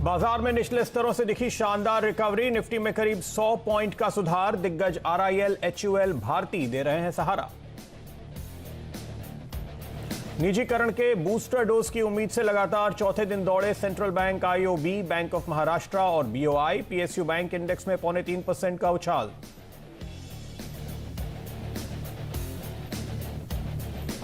बाजार में निचले स्तरों से दिखी शानदार रिकवरी। निफ्टी में करीब 100 पॉइंट का सुधार। दिग्गज आरआईएल, एचयूएल, भारती दे रहे हैं सहारा। निजीकरण के बूस्टर डोज की उम्मीद से लगातार चौथे दिन दौड़े central bank, IOB, bank of Maharashtra और बीओआई। पीएसयू बैंक इंडेक्स में 3.25% का उछाल।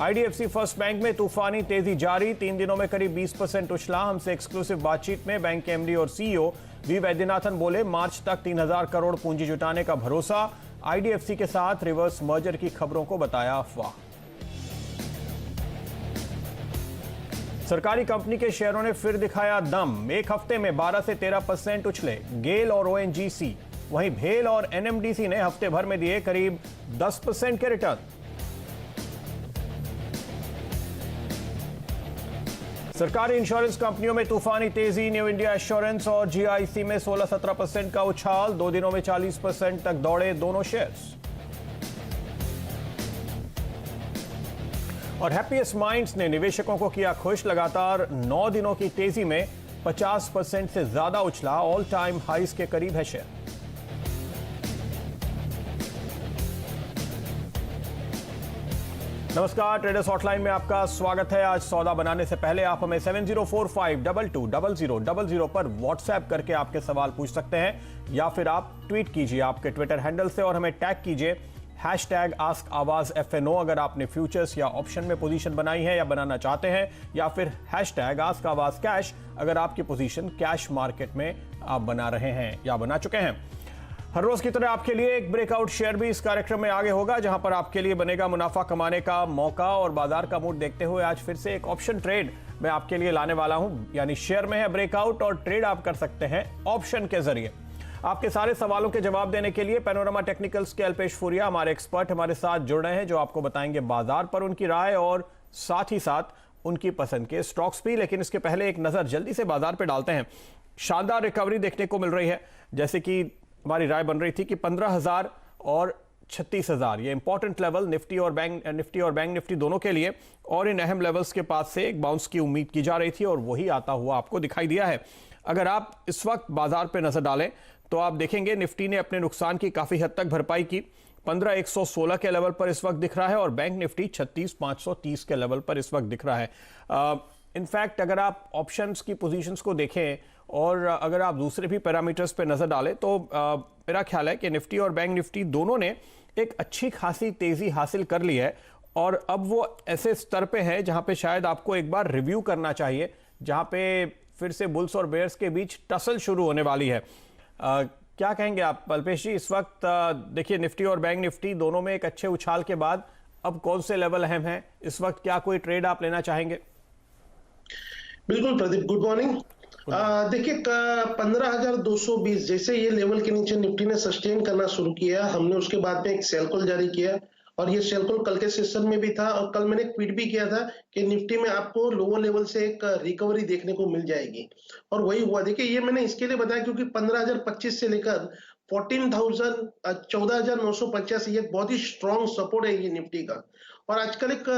आईडीएफसी फर्स्ट बैंक में तूफानी तेजी जारी। 3 दिनों में करीब 20% उछला। हमसे एक्सक्लूसिव बातचीत में बैंक के एमडी और सीईओ वी वैद्यनाथन बोले, मार्च तक 3000 करोड़ पूंजी जुटाने का भरोसा। आईडीएफसी के साथ रिवर्स मर्जर की खबरों को बताया अफवाह। सरकारी कंपनी के शेयरों ने फिर दिखाया दम। एक हफ्ते में 12 से 13% उछले गेल और ओएनजीसी। वहीं भेल और एनएमडीसी ने हफ्ते भर में दिए करीब 10% के रिटर्न। सरकारी इंश्योरेंस कंपनियों में तूफानी तेजी। न्यू इंडिया एश्योरेंस और जीआईसी में 16-17% का उछाल। 2 दिनों में 40% तक दौड़े दोनों शेयर्स। और हैप्पीएस्ट माइंड्स ने निवेशकों को किया खुश। लगातार 9 दिनों की तेजी में 50% से ज्यादा उछला। ऑल टाइम हाइस के करीब है शेयर। नमस्कार, ट्रेडर्स हॉटलाइन में आपका स्वागत है। आज सौदा बनाने से पहले आप हमें 7045220000 पर व्हाट्सएप करके आपके सवाल पूछ सकते हैं, या फिर आप ट्वीट कीजिए आपके ट्विटर हैंडल से और हमें टैग कीजिए #AskAwazFNO अगर आपने फ्यूचर्स या ऑप्शन में पोजीशन बनाई है या बनाना चाहते हैं, या फिर #AskAwazCash अगर आपकी पोजीशन कैश मार्केट में आप बना रहे हैं या बना चुके हैं। हर रोज की तरह आपके लिए एक ब्रेकआउट शेयर भी इस कार्यक्रम में आगे होगा, जहां पर आपके लिए बनेगा मुनाफा कमाने का मौका। और बाजार का मूड देखते हुए आज फिर से एक ऑप्शन ट्रेड मैं आपके लिए लाने वाला हूं, यानी शेयर में है ब्रेकआउट और ट्रेड आप कर सकते हैं ऑप्शन के जरिए। आपके सारे सवालों के जवाब देने के लिए पैनोरमा टेक्निकल्स के अल्पेश फुरिया हमारे एक्सपर्ट हमारे साथ जुड़ रहे हैं, जो आपको बताएंगे बाजार पर उनकी राय और साथ ही साथ उनकी पसंद के स्टॉक्स भी। लेकिन इसके पहले एक नजर जल्दी से बाजार पर डालते हैं। शानदार रिकवरी देखने को मिल रही है। जैसे कि हमारी राय बन रही थी कि 15,000 और 36,000 ये इंपॉर्टेंट लेवल निफ्टी और बैंक निफ्टी दोनों के लिए, और इन अहम लेवल्स के पास से एक बाउंस की उम्मीद की जा रही थी और वही आता हुआ आपको दिखाई दिया है। अगर आप इस वक्त बाजार पे नजर डालें तो आप देखेंगे निफ्टी ने अपने नुकसान की काफी हद तक भरपाई की। 15,116 के लेवल पर इस वक्त दिख रहा है और बैंक निफ्टी 36,530 के लेवल पर इस वक्त दिख रहा है। इनफैक्ट अगर आप ऑप्शंस की पोजीशंस को देखें और अगर आप दूसरे भी पैरामीटर्स पे नजर डालें तो मेरा ख्याल है कि निफ्टी और बैंक निफ्टी दोनों ने एक अच्छी खासी तेजी हासिल कर ली है और अब वो ऐसे स्तर पे है जहां पे शायद आपको एक बार रिव्यू करना चाहिए, जहां पे फिर से बुल्स और बेयर्स के बीच टसल शुरू होने वाली है। क्या कहेंगे आप अल्पेश जी? इस वक्त देखिए निफ्टी और बैंक निफ्टी दोनों में एक अच्छे उछाल के बाद अब कौन से लेवल अहम है इस वक्त? क्या कोई ट्रेड आप लेना चाहेंगे? बिल्कुल प्रदीप, गुड मॉर्निंग। देखिए 15,220 जैसे ये लेवल के नीचे निफ्टी ने सस्टेन करना शुरू किया, हमने उसके बाद में एक सेल कॉल जारी किया और ये सेल कॉल कल के सेशन में भी था और कल मैंने ट्वीट भी किया था कि निफ्टी में आपको लोअर लेवल से एक रिकवरी देखने को मिल जाएगी और वही हुआ। देखिए ये मैंने इसके लिए बताया क्योंकि 15,025 से लेकर 14,985 एक बहुत ही स्ट्रॉन्ग सपोर्ट है ये निफ्टी का। और आजकल एक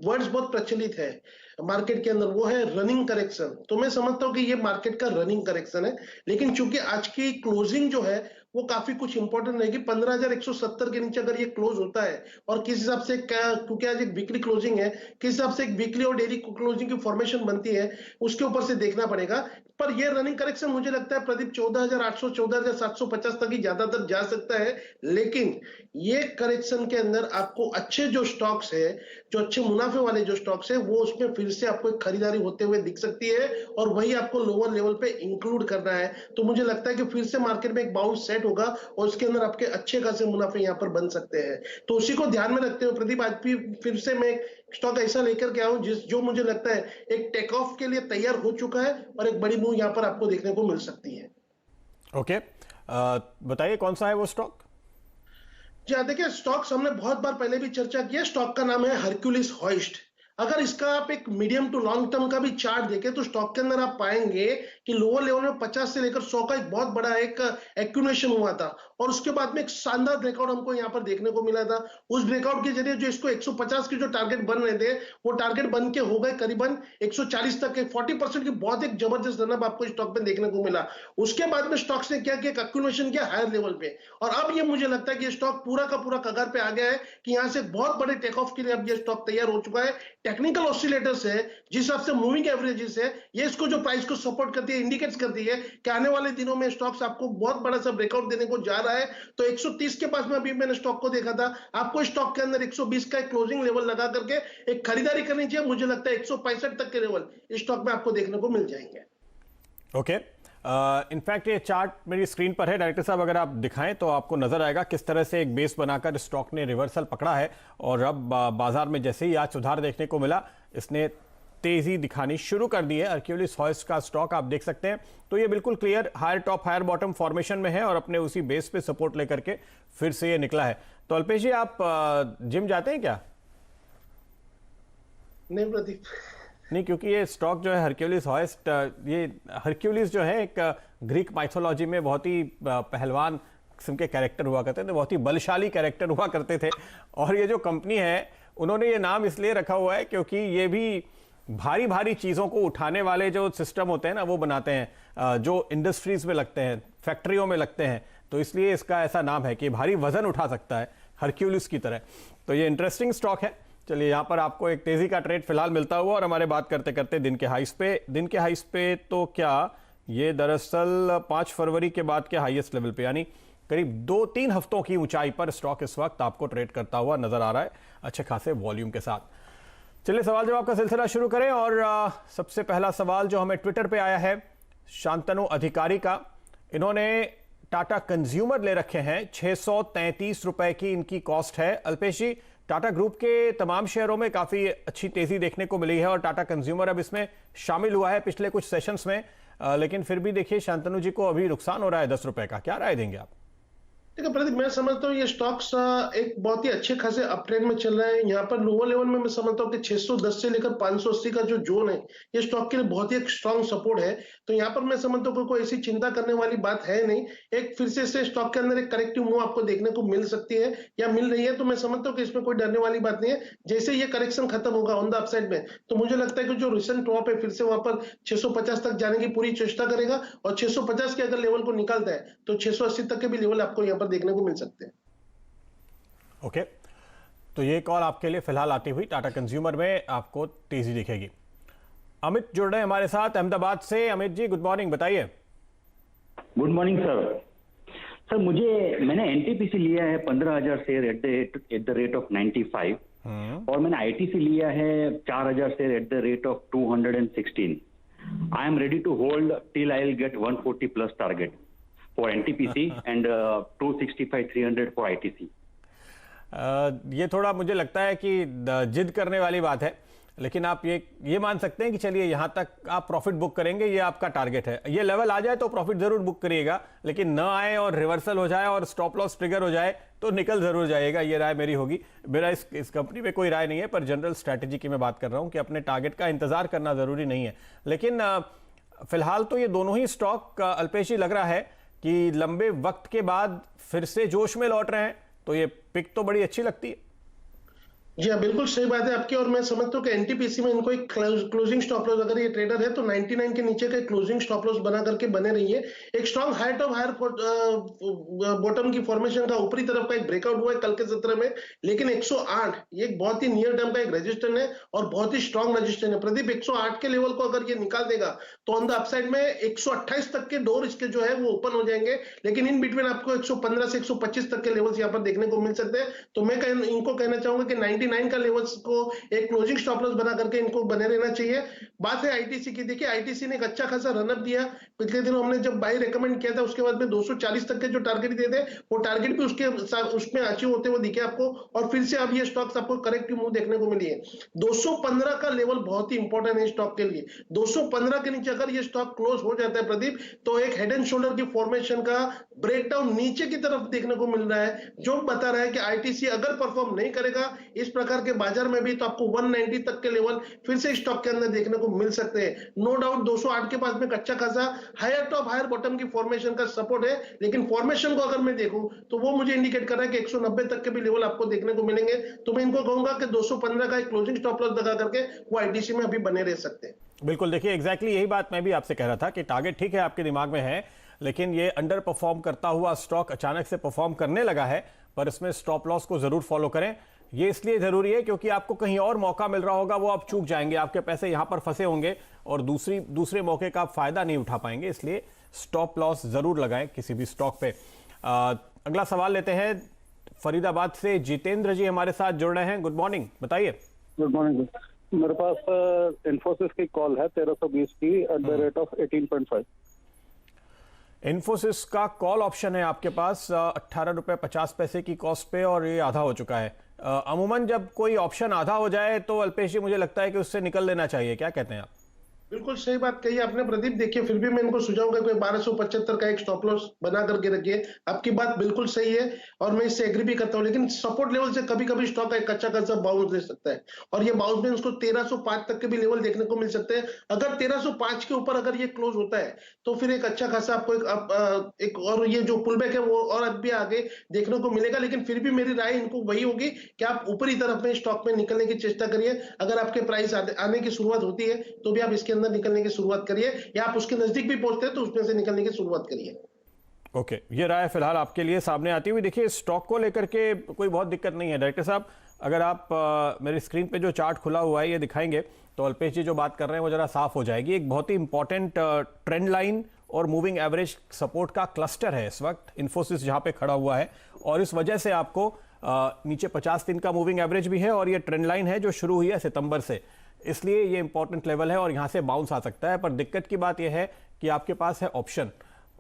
वर्ड्स बहुत प्रचलित है मार्केट के अंदर, वो है रनिंग करेक्शन। तो मैं समझता हूँ कि ये मार्केट का रनिंग करेक्शन है, लेकिन चूंकि आज की क्लोजिंग जो है वो काफी कुछ इंपॉर्टेंट रहेगी। 15,170 के नीचे अगर ये क्लोज होता है और किस हिसाब से क्योंकि आज एक वीकली क्लोजिंग है, किस हिसाब से एक वीकली और डेली क्लोजिंग की फॉर्मेशन बनती है उसके ऊपर से देखना पड़ेगा। पर ये रनिंग करेक्शन मुझे लगता है प्रदीप 14,800 14,750 तक ही ज्यादातर जा सकता है, लेकिन ये करेक्शन के अंदर आपको अच्छे जो स्टॉक्स है, जो अच्छे मुनाफे वाले जो स्टॉक्स है, वो उसमें फिर से आपको एक खरीदारी होते हुए दिख सकती है और वही आपको लोअर लेवल पे इंक्लूड करना है। तो मुझे लगता है कि फिर से मार्केट में एक बाउंस सेट होगा और उसके अंदर आपके अच्छे खासे मुनाफे यहां पर बन सकते हैं। तो उसी को ध्यान में रखते हुए प्रदीप आज भी फिर से मैं स्टॉक ऐसा लेकर के आया हूं जो मुझे लगता है एक टेक ऑफ के लिए तैयार हो चुका है और एक बड़ी मूव यहां पर आपको देखने को मिल सकती है। ओके, बताइए कौन सा है वो स्टॉक? जी देखिए, स्टॉक्स हमने बहुत बार पहले भी चर्चा किया। स्टॉक का नाम है हरक्यूलिस हॉइस्ट। अगर इसका आप एक मीडियम टू लॉन्ग टर्म का भी चार्ट देखें तो स्टॉक के अंदर आप पाएंगे कि लोअर लेवल में 50 से लेकर 100 का एक बहुत बड़ा एक एक्यूमुलेशन हुआ था और उसके बाद में एक शानदार ब्रेकआउट हमको यहाँ पर देखने को मिला था। उस ब्रेकआउट के जरिए जो इसको 150 के जो टारगेट बन रहे थे, वो टारगेट बन के हो गए करीबन 140 तक के। 40% की बहुत एक जबरदस्त रनअप आपको स्टॉक में देखने को मिला। उसके बाद में स्टॉक्स ने क्या किया, एक्यूमुलेशन किया हायर लेवल पे, और अब ये मुझे लगता है कि स्टॉक पूरा का पूरा कगार पे आ गया है कि यहाँ से बहुत बड़े टेक ऑफ के लिए अब ये स्टॉक तैयार हो चुका है। टेक्निकल ऑसिलेटर्स है, जिस हिसाब से मूविंग एवरेजेस है, ये इसको जो प्राइस को सपोर्ट करती है, इंडिकेट्स करती है कि आने वाले दिनों में स्टॉक्स आपको बहुत बड़ा सा ब्रेकआउट देने को जा रहा है। तो 130 के पास में अभी मैंने स्टॉक को देखा था, आपको स्टॉक के अंदर 120 का क्लोजिंग लेवल लगा करके एक खरीदारी करनी चाहिए। मुझे लगता है 165 तक के लेवल इस स्टॉक में आपको देखने को मिल जाएंगे। ओके, इनफैक्ट ये चार्ट मेरी स्क्रीन पर है डायरेक्टर साहब, अगर आप दिखाएं तो आपको नजर आएगा किस तरह से एक बेस बनाकर स्टॉक ने रिवर्सल पकड़ा है और अब बाजार में जैसे ही आज सुधार देखने को मिला, इसने तेजी दिखानी शुरू कर दी है। हरक्यूलिस हॉयस्ट का स्टॉक आप देख सकते हैं, तो ये बिल्कुल clear higher top higher bottom formation में है और अपने उसी बेस पे सपोर्ट लेकर के फिर से ये निकला है। तो अल्पेश जी, आप जिम जाते हैं क्या? नहीं प्रदीप, नहीं, क्योंकि ये स्टॉक जो है हरक्यूलिस हॉयस्ट, ये हरक्यूलिस जो है एक ग्रीक माइथोलॉजी में बहुत ही पहलवान किस्म के कैरेक्टर हुआ करते थे, बहुत ही बलशाली कैरेक्टर हुआ करते थे। और ये जो कंपनी है, उन्होंने ये नाम इसलिए रखा हुआ है क्योंकि ये भी भारी भारी चीज़ों को उठाने वाले जो सिस्टम होते हैं ना, वो बनाते हैं, जो इंडस्ट्रीज में लगते हैं, फैक्ट्रियों में लगते हैं, तो इसलिए इसका ऐसा नाम है कि भारी वजन उठा सकता है हरक्यूलिस की तरह। तो ये इंटरेस्टिंग स्टॉक है। चलिए, यहाँ पर आपको एक तेजी का ट्रेड फिलहाल मिलता हुआ और हमारे बात करते करते दिन के हाइस पे तो क्या, ये दरअसल 5 फरवरी के बाद के हाईएस्ट लेवल पे, यानी करीब 2-3 हफ्तों की ऊंचाई पर स्टॉक इस वक्त आपको ट्रेड करता हुआ नजर आ रहा है, अच्छे खासे वॉल्यूम के साथ। चलिए, सवाल जवाब का सिलसिला शुरू करें और सबसे पहला सवाल जो हमें ट्विटर पे आया है शांतनु अधिकारी का। इन्होंने टाटा कंज्यूमर ले रखे हैं, 633 रुपए की इनकी कॉस्ट है। अल्पेश जी, टाटा ग्रुप के तमाम शेयरों में काफी अच्छी तेजी देखने को मिली है और टाटा कंज्यूमर अब इसमें शामिल हुआ है पिछले कुछ सेशंस में, लेकिन फिर भी देखिए शांतनु जी को अभी नुकसान हो रहा है 10 रुपए का। क्या राय देंगे आप? देखिए प्रदीप, मैं समझता हूँ ये स्टॉक्स एक बहुत ही अच्छे खासे अप ट्रेंड में चल रहे हैं। यहाँ पर लोअर लेवल में मैं समझता हूँ कि 610 से लेकर 580 का जो जोन है, ये स्टॉक के लिए बहुत ही एक स्ट्रांग सपोर्ट है। तो यहाँ पर मैं समझता हूँ कि कोई ऐसी चिंता करने वाली बात है नहीं। एक फिर से स्टॉक के अंदर एक करेक्टिव मूव आपको देखने को मिल सकती है या मिल रही है, तो मैं समझता हूँ कि इसमें कोई डरने वाली बात नहीं है। जैसे ये करेक्शन खत्म होगा ऑन द अपसाइड में, तो मुझे लगता है कि जो रिसेंट टॉप है फिर से वहां पर 650 तक जाने की पूरी चेष्टा करेगा और 650 के अगर लेवल को निकालता है तो 680 तक के भी लेवल आपको यहाँ पर देखने को मिल सकते हैं। ओके, तो ये कॉल आपके लिए फिलहाल आती हुई टाटा कंज्यूमर में आपको तेजी दिखेगी। अमित जुड़ रहे हैं हमारे साथ अहमदाबाद से। अमित जी, गुड मॉर्निंग, बताइए। Good morning sir. सर, मैंने एनटीपीसी लिया है 15,000 share at the rate of 95 और मैंने आईटीसी लिया है 4,000 share at the rate of 216। I am ready to hold till I will get 140 plus target for NTPC and 265-300 for ITC. ये थोड़ा मुझे लगता है कि जिद करने वाली बात है, लेकिन आप ये मान सकते हैं कि चलिए यहां तक आप प्रॉफिट बुक करेंगे, ये आपका टारगेट है। ये लेवल आ जाए तो प्रॉफिट जरूर बुक करिएगा, लेकिन न आए और रिवर्सल हो जाए और स्टॉप लॉस ट्रिगर हो जाए तो निकल जरूर जाएगा। ये राय मेरी होगी। मेरा इस कंपनी में कोई राय नहीं है, पर जनरल स्ट्रैटेजी की मैं बात कर रहा हूं कि अपने टारगेट का इंतजार करना जरूरी नहीं है। लेकिन फिलहाल तो ये दोनों ही स्टॉक अल्पेश जी लग रहा है कि लंबे वक्त के बाद फिर से जोश में लौट रहे हैं, तो ये पिक तो बड़ी अच्छी लगती है। जी हाँ, बिल्कुल सही बात है आपकी। और मैं समझता हूँ कि एनटीपीसी में इनको एक क्लोजिंग स्टॉप लॉस, अगर ये ट्रेडर है तो 99 के नीचे का क्लोजिंग स्टॉप लॉस बना करके बने रही है। एक strong height of higher bottom की फॉर्मेशन का ऊपरी तरफ का एक ब्रेकआउट हुआ है कल के सत्र में, लेकिन 108 ये एक बहुत ही नियर टर्म का एक रजिस्टेंस है और बहुत ही स्ट्रॉन्ग रजिस्टेंस है। प्रदीप, 108 के लेवल को अगर ये निकाल देगा तो ऑन द अपसाइड में 128 तक के डोर इसके जो है वो ओपन हो जाएंगे, लेकिन इन बिटवीन आपको 115 से 125 तक के लेवल्स यहाँ पर देखने को मिल सकते हैं। तो मैं इनको कहना चाहूंगा कि 99 का लेवल्स को एक क्लोजिंग स्टॉप लॉस बना करके इनको बने रहना चाहिए। बात है आईटीसी की। देखिए, आईटीसी ने एक अच्छा खासा रनअप दिया। पिछले दिनों हमने जब बाई रेकमेंड किया था, उसके बाद में 240 तक के जो टारगेट दिए थे, वो टारगेट भी उसमें अचीव होते हुए दिखे आपको, और फिर से अब ये स्टॉक्स आपको करेक्टिव मूव देखने को मिली है। 215 का लेवल बहुत ही इंपॉर्टेंट है स्टॉक के लिए। 215 के नीचे अगर ये स्टॉक क्लोज हो जाता है प्रदीप, तो एक हेड एंड शोल्डर की फॉर्मेशन का ब्रेकडाउन नीचे की तरफ देखने को मिल रहा है, जो बता रहा है कि आईटीसी अगर परफॉर्म नहीं करेगा, इस प्रकार के बाजार में भी तो आपको 190 तक के लेवल फिर से स्टॉक के अंदर देखने को मिल सकते हैं। नो डाउट 208 के पास में अच्छा खासा हायर टॉप हायर बॉटम की फॉर्मेशन का सपोर्ट है, लेकिन फॉर्मेशन को अगर मैं देखूं तो वो मुझे इंडिकेट कर रहा है कि 190 तक के भी लेवल आपको देखने को मिलेंगे। तो मैं इनको कहूंगा कि 215 का एक क्लोजिंग स्टॉप लॉस लगा करके वो आईटीसी में अभी बने रह सकते हैं। बिल्कुल, देखिए एग्जैक्टली यही बात मैं भी आपसे कह रहा था कि टारगेट ठीक है आपके दिमाग में है, लेकिन ये अंडर परफॉर्म करता हुआ स्टॉक अचानक से परफॉर्म करने लगा है, पर इसमें स्टॉप लॉस को जरूर फॉलो करें। ये इसलिए जरूरी है क्योंकि आपको कहीं और मौका मिल रहा होगा, वो आप चूक जाएंगे, आपके पैसे यहां पर फंसे होंगे और दूसरे मौके का आप फायदा नहीं उठा पाएंगे, इसलिए स्टॉप लॉस जरूर लगाएं किसी भी स्टॉक पे। अगला सवाल लेते हैं फरीदाबाद से। जितेंद्र जी हमारे साथ जुड़ रहे हैं। गुड मॉर्निंग, बताइए। Good morning. मेरे पास इन्फोसिस की कॉल है 1320 की eight the rate of 18.5। Infosys का कॉल ऑप्शन है आपके पास 18 रुपए 50 पैसे की कॉस्ट पे, और ये आधा हो चुका है। अमूमन जब कोई ऑप्शन आधा हो जाए तो अल्पेश जी मुझे लगता है कि उससे निकल लेना चाहिए, क्या कहते हैं आप? बिल्कुल सही बात कही आपने प्रदीप। देखिए फिर भी मैं इनको सुझाऊंगा कोई 1275 का एक स्टॉप लॉस बना करके रखिए। आपकी बात बिल्कुल सही है और मैं इससे एग्री भी करता हूं, लेकिन सपोर्ट लेवल से कभी कभी स्टॉक एक अच्छा खासा बाउंस दे सकता है और ये बाउंस में उसको 1305 तक के भी लेवल देखने को मिल सकते हैं। अगर 1305 के ऊपर अगर ये क्लोज होता है तो फिर एक अच्छा खासा आपको एक और ये जो पुल बैक है वो और अब भी आगे देखने को मिलेगा। लेकिन फिर भी मेरी राय इनको वही होगी कि आप ऊपरी तरफ में स्टॉक में निकलने की चेष्टा करिए। अगर आपके प्राइस आने की शुरुआत होती है तो भी आप इसके अंदर निकलने की शुरुआत करिए, या आप उसके नजदीक भी पहुंचते हैं तो उसमें से निकलने की शुरुआत करिए। ओके, ये राय फिलहाल आपके लिए सामने आती हुई। देखिए स्टॉक को लेकर के कोई बहुत दिक्कत नहीं है डायरेक्टर साहब। अगर आप मेरी स्क्रीन पे जो चार्ट खुला हुआ है ये दिखाएंगे तो अल्पेश जी जो बात कर रहे हैं वो जरा साफ हो जाएगी। एक बहुत ही इंपॉर्टेंट ट्रेंड लाइन और मूविंग एवरेज सपोर्ट का क्लस्टर है इस वक्त इन्फोसिस जहां पे खड़ा हुआ है, और इस वजह से आपको नीचे 50 दिन का मूविंग एवरेज भी है और ये ट्रेंड लाइन है जो शुरू हुई है सितंबर से, इसलिए ये इंपॉर्टेंट लेवल है और यहां से बाउंस आ सकता है। पर दिक्कत की बात यह है कि आपके पास है ऑप्शन।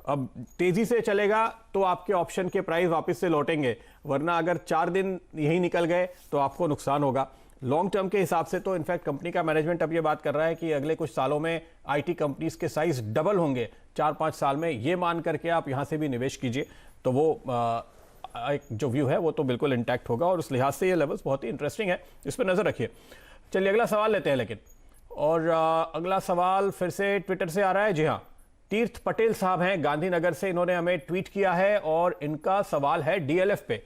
अब तेजी से चलेगा तो आपके ऑप्शन के प्राइस वापस से लौटेंगे, वरना अगर 4 दिन यही निकल गए तो आपको नुकसान होगा। लॉन्ग टर्म के हिसाब से तो इनफैक्ट कंपनी का मैनेजमेंट अब ये बात कर रहा है कि अगले कुछ सालों में आईटी कंपनीज के साइज डबल होंगे 4-5 साल में। ये मान करके आप यहां से भी निवेश कीजिए तो वो एक जो व्यू है वो तो बिल्कुल इंटैक्ट होगा, और उस लिहाज से ये लेवल्स बहुत ही इंटरेस्टिंग है, इस पर नजर रखिए। चलिए अगला सवाल लेते हैं लेकिन, और अगला सवाल फिर से ट्विटर से आ रहा है। जी हाँ, तीर्थ पटेल साहब हैं गांधीनगर से, इन्होंने हमें ट्वीट किया है और इनका सवाल है डीएलएफ पे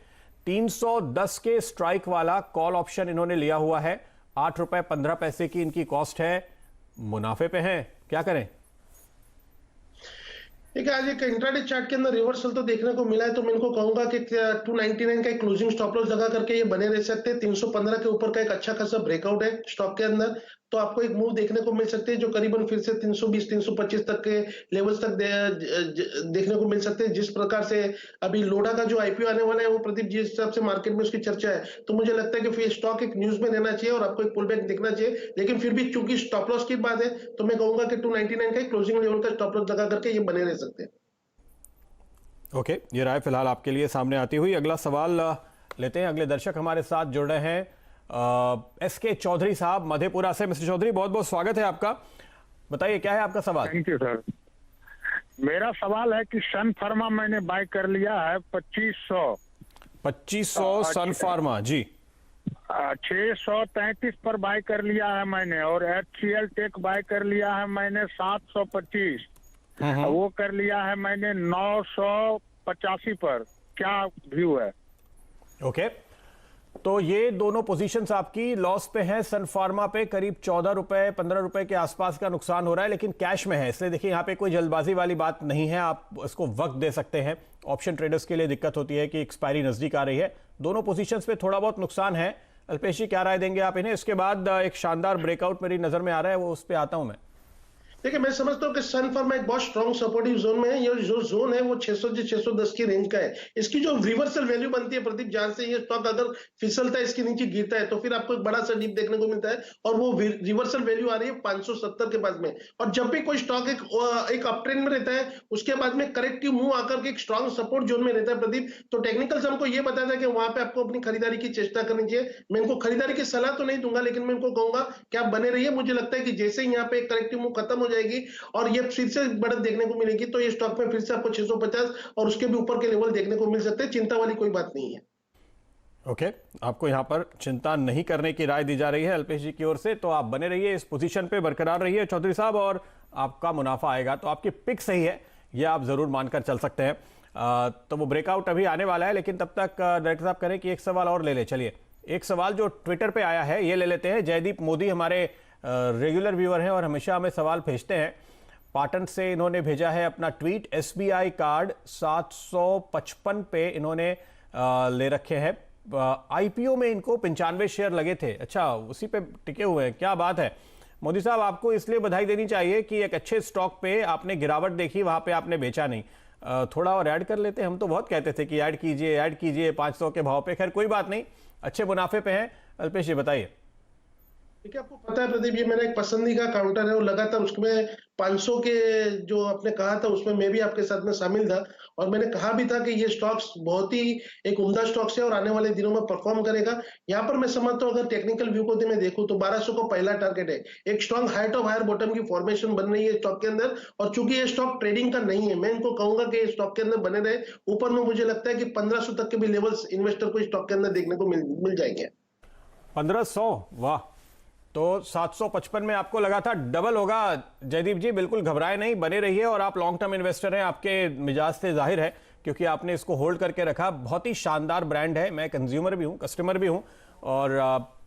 310 के स्ट्राइक वाला कॉल ऑप्शन इन्होंने लिया हुआ है। 8 रुपए 15 पैसे की इनकी कॉस्ट है, मुनाफे पे हैं, क्या करें? ठीक है, आज एक इंट्राडे चार्ट के अंदर रिवर्सल तो देखने को मिला है, तो मैं इनको कहूंगा कि 299 का एक क्लोजिंग स्टॉप लॉस लगा करके ये बने रह सकते हैं। 315 के ऊपर का एक अच्छा खासा ब्रेकआउट है स्टॉक के अंदर, तो आपको एक मूव देखने को मिल सकते हैं जो करीबन फिर से 320-325 तक के लेवल्स तक देखने को मिल सकते हैं। जिस प्रकार से अभी लोडा का जो आईपीओ आने वाला है वो प्रदीप जिस हिसाब से मार्केट में उसकी चर्चा है, तो मुझे लगता है कि फिर स्टॉक एक न्यूज में रहना चाहिए और आपको एक पुल बैक देखना चाहिए। लेकिन फिर भी चूंकि स्टॉप लॉस की बात है तो मैं कहूंगा कि 299 का क्लोजिंग लेवल का स्टॉप लॉस लगा करके ये बने रह सकते हैं। ओके, ये राय फिलहाल आपके लिए सामने आती हुई। अगला सवाल लेते हैं, अगले दर्शक हमारे साथ जुड़ रहे हैं एसके चौधरी साहब मधेपुरा से। मिस्टर चौधरी, बहुत बहुत स्वागत है आपका, बताइए क्या है आपका सवाल? Thank you sir. मेरा सवाल है कि सन फार्मा मैंने बाय कर लिया है 2500 सन फार्मा जी, 633 पर बाय कर लिया है मैंने, और HCL टेक बाय कर लिया है मैंने 725, वो कर लिया है मैंने 985 पर। क्या व्यू है? ओके, तो ये दोनों पोजीशंस आपकी लॉस पे हैं। सन फार्मा पे करीब 14 रुपए 15 रुपए के आसपास का नुकसान हो रहा है, लेकिन कैश में है, इसलिए देखिए यहाँ पे कोई जल्दबाजी वाली बात नहीं है, आप इसको वक्त दे सकते हैं। ऑप्शन ट्रेडर्स के लिए दिक्कत होती है कि एक्सपायरी नजदीक आ रही है। दोनों पोजीशंस पे थोड़ा बहुत नुकसान है। अल्पेश जी क्या राय देंगे आप इन्हें? इसके बाद एक शानदार ब्रेकआउट मेरी नजर में आ रहा है, वो उस पर आता हूं मैं। देखिए मैं समझता हूँ कि सन फार्मा एक बहुत स्ट्रॉन्ग सपोर्टिव जोन में है। ये जो जोन है वो 600 से 610 की रेंज का है। इसकी जो रिवर्सल वैल्यू बनती है प्रदीप, जहां से ये स्टॉक अगर फिसलता है, इसके नीचे गिरता है, तो फिर आपको एक बड़ा सा डीप देखने को मिलता है और वो रिवर्सल वैल्यू आ रही है 570 के पास में। और जब भी कोई स्टॉक एक अप ट्रेंड में रहता है उसके बाद में करेक्टिव मूव आकर के एक स्ट्रॉन्ग सपोर्ट जोन में रहता है प्रदीप, तो टेक्निकल्स हमको ये बताता है कि वहां पे आपको अपनी खरीदारी की चेष्टा करनी चाहिए। मैं इनको खरीदारी की सलाह तो नहीं दूंगा, लेकिन मैं इनको कहूंगा कि आप बने रहिए। मुझे लगता है कि जैसे ही यहाँ पे करेक्टिव मूव खत्म हो जाएगी और ये फिर से बढ़त देखने को मिलेगी, तो ये स्टॉक में फिर से आपको 650 और उसके भी ऊपर के लेवल देखने को मिल सकते हैं। चिंता वाली कोई बात नहीं है। ओके, आपको यहाँ पर चिंता नहीं करने की राय दी जा रही है अल्पेश जी की ओर से, तो आप बने रहिए इस पोजीशन पे, बरकरार रहिए चौधरी साहब, और आपका मुनाफा आएगा। तो आपकी पिक सही है, ये आप जरूर मानकर चल सकते हैं। तो वो ब्रेकआउट अभी आने वाला है, लेकिन तब तक डायरेक्टर साहब करें कि एक सवाल और ले ले। चलिए, एक सवाल जो ट्विटर पे आया है ये ले लेते हैं। जयदीप मोदी हमारे रेगुलर व्यूअर हैं और हमेशा हमें सवाल भेजते हैं। पाटन से इन्होंने भेजा है अपना ट्वीट। SBI कार्ड 755 पे इन्होंने ले रखे हैं। IPO में इनको 95 शेयर लगे थे। अच्छा, उसी पे टिके हुए हैं, क्या बात है। मोदी साहब, आपको इसलिए बधाई देनी चाहिए कि एक अच्छे स्टॉक पे आपने गिरावट देखी, वहां पे आपने बेचा नहीं। थोड़ा और ऐड कर लेते, हम तो बहुत कहते थे कि ऐड कीजिए 500 के भाव पे। खैर कोई बात नहीं, अच्छे मुनाफे पे हैं। अल्पेश जी बताइए। देखिए, आपको पता है प्रदीप, ये मेरा एक पसंदीदा काउंटर है और लगातार उसमें 500 के जो आपने कहा था उसमें मैं भी आपके साथ में शामिल था, और मैंने कहा भी था कि ये स्टॉक्स बहुत ही एक उम्दा स्टॉक्स है और आने वाले दिनों में परफॉर्म करेगा। यहाँ पर मैं समझता हूँ अगर टेक्निकल व्यू को मैं देखूं तो 1200 को पहला टारगेट है। एक strong height of higher bottom की फॉर्मेशन बन रही है स्टॉक के अंदर, और चूंकि ये स्टॉक ट्रेडिंग का नहीं है, मैं इनको कहूंगा कि स्टॉक के अंदर बने रहे। ऊपर में मुझे लगता है कि 1500 तक के भी लेवल्स इन्वेस्टर को स्टॉक के अंदर देखने को मिल जाएंगे। 1500, वाह। तो 755 में आपको लगा था डबल होगा। जयदीप जी बिल्कुल घबराए नहीं, बने रहिए, और आप लॉन्ग टर्म इन्वेस्टर हैं, आपके मिजाज से जाहिर है, क्योंकि आपने इसको होल्ड करके रखा। बहुत ही शानदार ब्रांड है, मैं कंज्यूमर भी हूं, कस्टमर भी हूं, और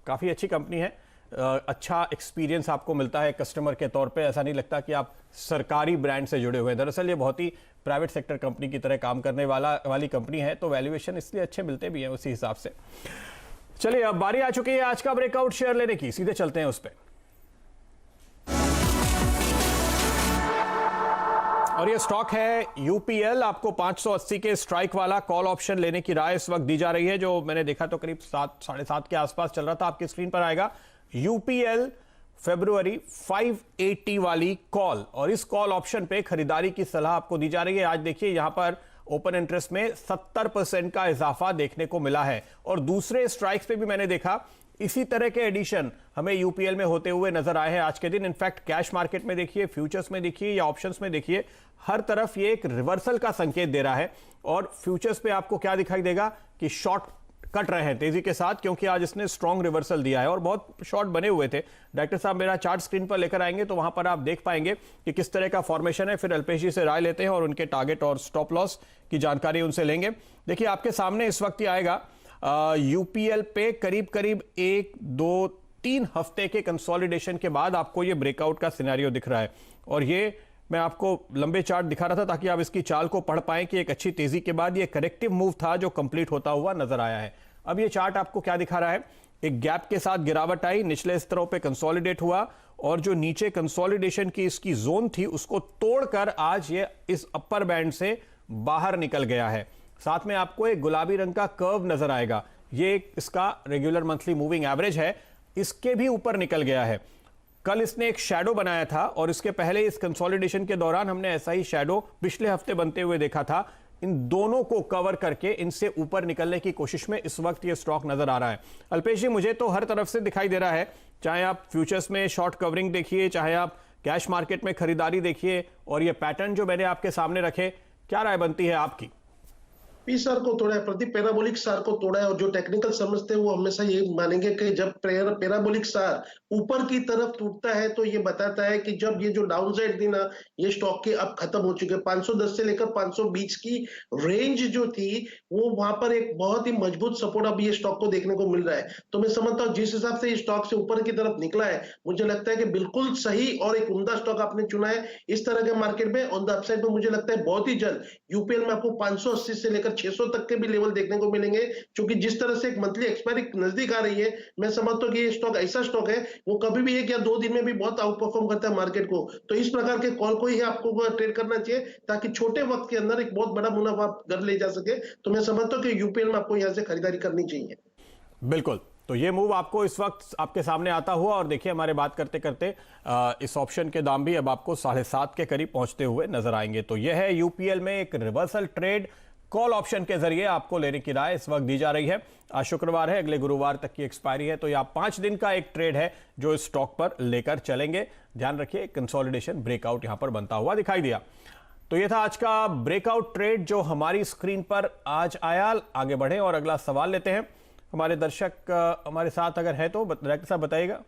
काफ़ी अच्छी कंपनी है। अच्छा एक्सपीरियंस आपको मिलता है कस्टमर के तौर पे। ऐसा नहीं लगता कि आप सरकारी ब्रांड से जुड़े हुए हैं। दरअसल ये बहुत ही प्राइवेट सेक्टर कंपनी की तरह काम करने वाली कंपनी है, तो वैल्यूएशन इसलिए अच्छे मिलते भी हैं उसी हिसाब से। चलिए, अब बारी आ चुकी है आज का ब्रेकआउट शेयर लेने की, सीधे चलते हैं उस पे। और ये स्टॉक है UPL। आपको 580 के स्ट्राइक वाला कॉल ऑप्शन लेने की राय इस वक्त दी जा रही है, जो मैंने देखा तो करीब 7-7.5 के आसपास चल रहा था। आपकी स्क्रीन पर आएगा UPL फरवरी 580 वाली कॉल, और इस कॉल ऑप्शन पे खरीदारी की सलाह आपको दी जा रही है। आज देखिए यहां पर ओपन इंटरेस्ट में 70% का इजाफा देखने को मिला है, और दूसरे स्ट्राइक्स पे भी मैंने देखा इसी तरह के एडिशन हमें UPL में होते हुए नजर आए हैं आज के दिन। इनफैक्ट कैश मार्केट में देखिए, फ्यूचर्स में देखिए या ऑप्शंस में देखिए, हर तरफ ये एक रिवर्सल का संकेत दे रहा है। और फ्यूचर्स पे आपको क्या दिखाई देगा कि शॉर्ट कट रहे हैं तेजी के साथ, क्योंकि आज इसने स्ट्रॉन्ग रिवर्सल दिया है और बहुत शॉर्ट बने हुए थे। डायरेक्टर साहब मेरा चार्ट स्क्रीन पर लेकर आएंगे तो वहां पर आप देख पाएंगे कि किस तरह का फॉर्मेशन है। फिर अल्पेश जी से राय लेते हैं और उनके टारगेट और स्टॉप लॉस की जानकारी उनसे लेंगे। देखिए, आपके सामने इस वक्त ही आएगा UPL पे करीब 1, 2, 3 हफ्ते के कंसोलिडेशन के बाद आपको ये ब्रेकआउट का सिनेरियो दिख रहा है। और ये मैं आपको लंबे चार्ट दिखा रहा था ताकि आप इसकी चाल को पढ़ पाएं कि एक अच्छी तेजी के बाद ये करेक्टिव मूव था जो कंप्लीट होता हुआ नजर आया है। अब ये चार्ट आपको क्या दिखा रहा है, एक गैप के साथ गिरावट आई, निचले स्तरों पे कंसोलिडेट हुआ, और जो नीचे कंसोलिडेशन की इसकी जोन थी उसको तोड़कर आज ये इस अपर बैंड से बाहर निकल गया है। साथ में आपको एक गुलाबी रंग का कर्व नजर आएगा, ये इसका रेगुलर मंथली मूविंग एवरेज है, इसके भी ऊपर निकल गया है। कल इसने एक शैडो बनाया था और इसके पहले इस कंसोलिडेशन के दौरान हमने ऐसा ही शैडो पिछले हफ्ते बनते हुए देखा था। इन दोनों को कवर करके इनसे ऊपर निकलने की कोशिश में इस वक्त ये स्टॉक नजर आ रहा है। अल्पेश जी, मुझे तो हर तरफ से दिखाई दे रहा है, चाहे आप फ्यूचर्स में शॉर्ट कवरिंग देखिए, चाहे आप कैश मार्केट में खरीदारी देखिए, और ये पैटर्न जो मैंने आपके सामने रखे, क्या राय बनती है आपकी? पी सार को तोड़ा है, प्रति पैराबोलिक सार को तोड़ा है, और जो टेक्निकल समझते हैं वो हमेशा ये मानेंगे कि जब पैराबोलिक सार ऊपर की तरफ टूटता है तो ये बताता है कि जब ये जो डाउनसाइड थी ना, ये स्टॉक के अब खत्म हो चुके। 510 से लेकर 520 की रेंज जो थी वो वहां पर एक बहुत ही मजबूत सपोर्ट अब ये स्टॉक को देखने को मिल रहा है। तो मैं समझता हूँ जिस हिसाब से स्टॉक से ऊपर की तरफ निकला है, मुझे लगता है कि बिल्कुल सही और एक उम्दा स्टॉक आपने चुना है इस तरह के मार्केट में। ऑन द अपसाइड में मुझे लगता है बहुत ही जल्द UPL में आपको 580 से लेकर 600 तक के भी लेवल देखने को मिलेंगे, क्योंकि जिस तरह से एक मंथली एक्सपायरी नजदीक आ रही है, मैं समझता हूं कि ये स्टॉक ऐसा स्टॉक है वो कभी भी 1 या 2 दिन में भी बहुत आउट परफॉर्म करता है मार्केट को। तो इस प्रकार के कॉल को ही आपको ट्रेड करना चाहिए ताकि छोटे वक्त के अंदर एक बहुत बड़ा मुनाफा आप घर ले जा सके। तो मैं समझता हूं कि UPL में आपको यहां से खरीदारी करनी चाहिए। बिल्कुल, तो ये मूव आपको इस वक्त आपके सामने आता हुआ, और देखिए हमारे बात करते करते इस ऑप्शन के दाम भी अब आपको 7.5 के करीब पहुंचते हुए नजर आएंगे। तो यह है UPL में एक रिवर्सल ट्रेड कॉल ऑप्शन के जरिए आपको लेने की राय इस वक्त दी जा रही है। आज शुक्रवार है, अगले गुरुवार तक की एक्सपायरी है, तो यह 5 दिन का एक ट्रेड है जो इस स्टॉक पर लेकर चलेंगे। ध्यान रखिए, कंसोलिडेशन ब्रेकआउट यहां पर बनता हुआ दिखाई दिया। तो यह था आज का ब्रेकआउट ट्रेड जो हमारी स्क्रीन पर आज आया। आगे बढ़े और अगला सवाल लेते हैं। हमारे दर्शक हमारे साथ अगर है तो डायरेक्टर साहब बताइएगा।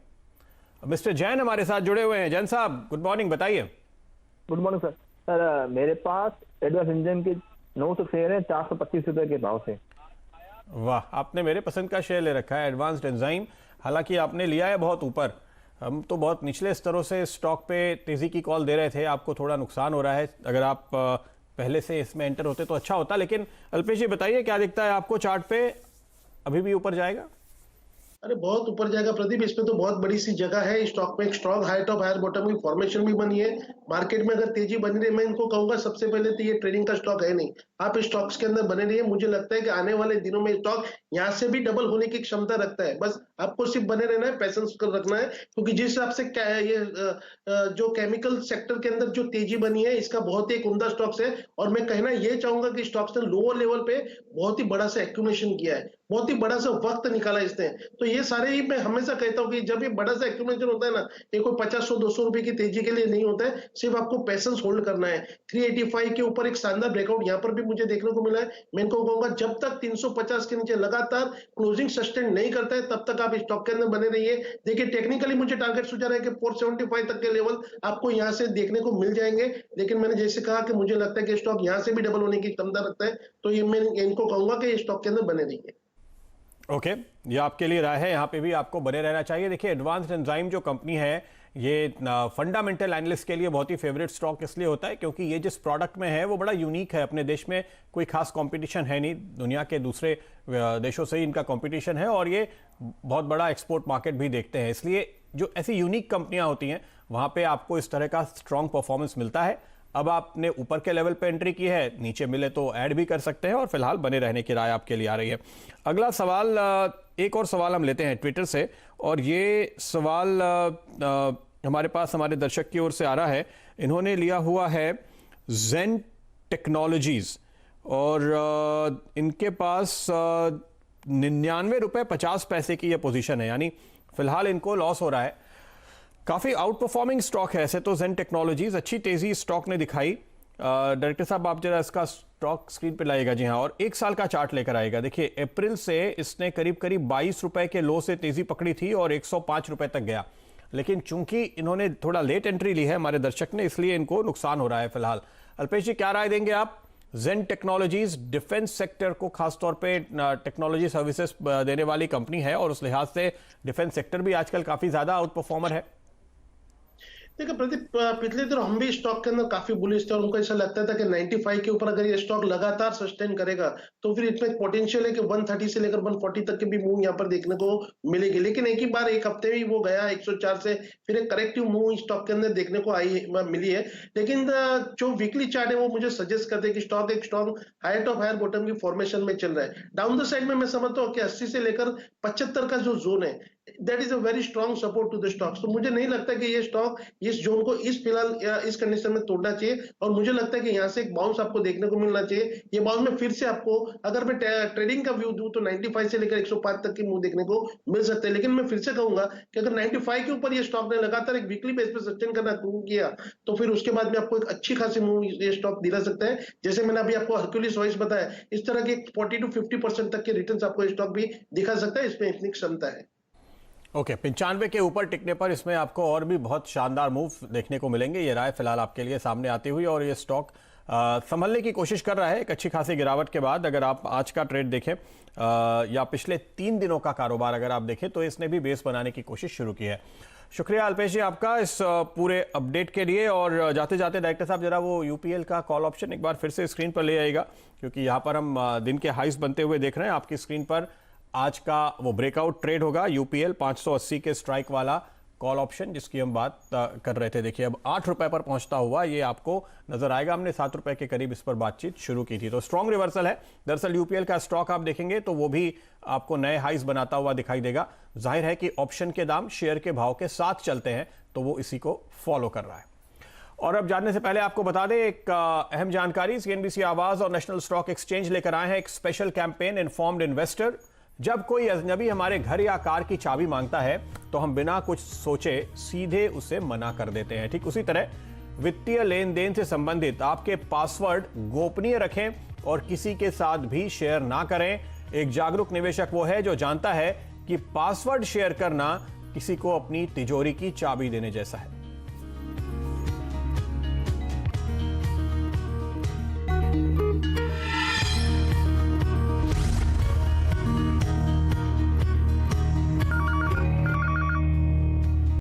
मिस्टर जैन हमारे साथ जुड़े हुए हैं। जैन साहब गुड मॉर्निंग, बताइए। Good morning sir. सर मेरे पास एडवांस इंजन के 900 शेयर है 425 रुपए के भाव से। वाह, आपने मेरे पसंद का शेयर ले रखा है, एडवांस्ड एंजाइम। हालांकि आपने लिया है बहुत ऊपर, हम तो बहुत निचले स्तरों से स्टॉक पे तेजी की कॉल दे रहे थे। आपको थोड़ा नुकसान हो रहा है, अगर आप पहले से इसमें एंटर होते तो अच्छा होता। लेकिन अल्पेश जी बताइए, क्या दिखता है आपको चार्ट पे, अभी भी ऊपर जाएगा? अरे बहुत ऊपर जाएगा प्रदीप, इसमें तो बहुत बड़ी सी जगह है। स्टॉक में एक strong high top higher bottom की फॉर्मेशन भी बनी है। मार्केट में अगर तेजी बनी रही, मैं इनको कहूंगा सबसे पहले तो ये ट्रेडिंग का स्टॉक है नहीं, आप स्टॉक्स के अंदर बने रहिए। मुझे लगता है कि आने वाले दिनों में स्टॉक यहाँ से भी डबल होने की क्षमता रखता है। बस आपको सिर्फ बने रहना है, पैसेंस कर रखना है, क्योंकि जिस हिसाब से ये जो केमिकल सेक्टर के अंदर जो तेजी बनी है, इसका बहुत ही उम्दा स्टॉक्स है। और मैं कहना ये चाहूंगा कि स्टॉक्स ने लोअर लेवल पे बहुत ही बड़ा सा एक्यूमुलेशन किया है, बहुत ही बड़ा सा वक्त निकाला इसने। तो ये सारे ही मैं हमेशा कहता हूं कि जब ये बड़ा सा एक्यूमुलेशन होता है ना, ये कोई 50-100-200 रुपए की तेजी के लिए नहीं होता है, सिर्फ आपको पैसेंस होल्ड करना है। 385 के ऊपर एक शानदार ब्रेकआउट यहाँ पर भी मुझे देखने को मिला है। मैं इनको कहूंगा जब तक 350 के नीचे लगातार क्लोजिंग सस्टेन नहीं करता है, तब तक आप स्टॉक के अंदर बने रहिए। देखिए टेक्निकली मुझे टारगेट सूझा रहा है कि 475 तक के लेवल आपको यहाँ से देखने को मिल जाएंगे। लेकिन मैंने जैसे कहा कि मुझे लगता है कि स्टॉक यहाँ से भी डबल होने की क्षमता रखता है, तो ये मैं इनको कहूंगा कि स्टॉक के अंदर बने रहिए। ओके, ये आपके लिए राय है, यहाँ पे भी आपको बने रहना चाहिए। देखिए एडवांस्ड एंजाइम जो कंपनी है, ये फंडामेंटल एनालिस्ट के लिए बहुत ही फेवरेट स्टॉक इसलिए होता है क्योंकि ये जिस प्रोडक्ट में है वो बड़ा यूनिक है। अपने देश में कोई खास कंपटीशन है नहीं, दुनिया के दूसरे देशों से ही इनका कंपटीशन है और ये बहुत बड़ा एक्सपोर्ट मार्केट भी देखते हैं। इसलिए जो ऐसी यूनिक कंपनियां होती हैं वहाँ पे आपको इस तरह का स्ट्रॉन्ग परफॉर्मेंस मिलता है। अब आपने ऊपर के लेवल पे एंट्री की है, नीचे मिले तो ऐड भी कर सकते हैं और फिलहाल बने रहने की राय आपके लिए आ रही है। अगला सवाल, एक और सवाल हम लेते हैं ट्विटर से, और ये सवाल हमारे पास हमारे दर्शक की ओर से आ रहा है। इन्होंने लिया हुआ है जेन टेक्नोलॉजीज और इनके पास 99 रुपये 50 पैसे की यह पोजीशन है, यानी फिलहाल इनको लॉस हो रहा है। काफी आउट परफॉर्मिंग स्टॉक है ऐसे तो जेन टेक्नोलॉजीज, अच्छी तेजी स्टॉक ने दिखाई। डायरेक्टर साहब आप जरा इसका स्टॉक स्क्रीन पे लाएगा। जी हाँ, और एक साल का चार्ट लेकर आएगा। देखिए अप्रैल से इसने करीब करीब 22 रुपए के लो से तेजी पकड़ी थी और 105 रुपए तक गया, लेकिन चूंकि इन्होंने थोड़ा लेट एंट्री ली है हमारे दर्शक ने, इसलिए इनको नुकसान हो रहा है फिलहाल। अल्पेश जी क्या राय देंगे आप? जेन टेक्नोलॉजीज डिफेंस सेक्टर को खासतौर पे टेक्नोलॉजी सर्विसेज देने वाली कंपनी है और उस लिहाज से डिफेंस सेक्टर भी आजकल काफी ज्यादा आउट परफॉर्मर है। देखिए प्रदीप, पिछले दिनों हम भी स्टॉक के अंदर काफी बुलिश थे और उनको ऐसा लगता था कि 95 के ऊपर अगर ये स्टॉक लगातार सस्टेन करेगा तो फिर इसमें पोटेंशियल है कि 130 से लेकर 140 तक के भी मूव यहाँ पर देखने को मिलेगी। लेकिन एक ही बार एक हफ्ते में वो गया 104 से, फिर एक करेक्टिव मूव स्टॉक के अंदर देखने को मिली है। लेकिन जो वीकली चार्ट है वो मुझे सजेस्ट करते हैं कि स्टॉक एक strong higher top higher bottom की फॉर्मेशन में चल रहा है। डाउन द साइड में मैं समझता हूँ कि 80 से लेकर 75 का जो जोन है, that is a very strong support to the stocks. तो मुझे नहीं लगता कि ये स्टॉक इस जोन को फिलहाल इस कंडीशन में तोड़ना चाहिए और मुझे लगता है कि यहाँ से एक बाउंस आपको देखने को मिलना चाहिए। ये बाउंस में फिर से आपको, अगर मैं ट्रेडिंग का व्यू दूं तो 95 से लेकर 105 तक की मूव देखने को मिल सकते हैं। लेकिन मैं फिर से कहूंगा कि अगर 95 के ऊपर ये स्टॉक ने लगातार एक वीकली बेस पे सस्टेन करना शुरू किया तो फिर उसके बाद में आपको एक अच्छी खासी मूव ये स्टॉक दिला सकता है। जैसे मैंने अभी आपको हरक्यूलिस वॉइस बताया, इस तरह के 40 to 50% तक के रिटर्न आपको स्टॉक भी दिखा सकता है, इसमें इतनी क्षमता है। ओके, 95 के ऊपर टिकने पर इसमें आपको और भी बहुत शानदार मूव देखने को मिलेंगे। ये राय फिलहाल आपके लिए सामने आती हुई और ये स्टॉक संभलने की कोशिश कर रहा है एक अच्छी खासी गिरावट के बाद। अगर आप आज का ट्रेड देखें या पिछले 3 दिनों का कारोबार अगर आप देखें तो इसने भी बेस बनाने की कोशिश शुरू की है। शुक्रिया अल्पेश जी आपका इस पूरे अपडेट के लिए। और जाते जाते डायरेक्टर साहब जरा वो यूपीएल का कॉल ऑप्शन एक बार फिर से स्क्रीन पर ले आएगा, क्योंकि यहाँ पर हम दिन के हाइस बनते हुए देख रहे हैं आपकी स्क्रीन पर। आज का वो ब्रेकआउट ट्रेड होगा यूपीएल 580 के स्ट्राइक वाला कॉल ऑप्शन जिसकी हम बात कर रहे थे। देखिए अब 8 रुपए पर पहुंचता हुआ ये आपको नजर आएगा। हमने 7 रुपए के करीब इस पर बातचीत शुरू की थी, तो स्ट्रॉन्ग रिवर्सल है। दरअसल यूपीएल का स्टॉक आप देखेंगे तो वो भी आपको नए हाइस बनाता हुआ दिखाई देगा। जाहिर है कि ऑप्शन के दाम शेयर के भाव के साथ चलते हैं, तो वो इसी को फॉलो कर रहा है। और अब जानने से पहले आपको बता दें एक अहम जानकारी, सीएनबीसी आवाज और नेशनल स्टॉक एक्सचेंज लेकर आए हैं एक स्पेशल कैंपेन इन्फॉर्म्ड इन्वेस्टर। जब कोई अजनबी हमारे घर या कार की चाबी मांगता है तो हम बिना कुछ सोचे सीधे उसे मना कर देते हैं। ठीक उसी तरह वित्तीय लेन देन से संबंधित आपके पासवर्ड गोपनीय रखें और किसी के साथ भी शेयर ना करें। एक जागरूक निवेशक वो है जो जानता है कि पासवर्ड शेयर करना किसी को अपनी तिजोरी की चाबी देने जैसा है।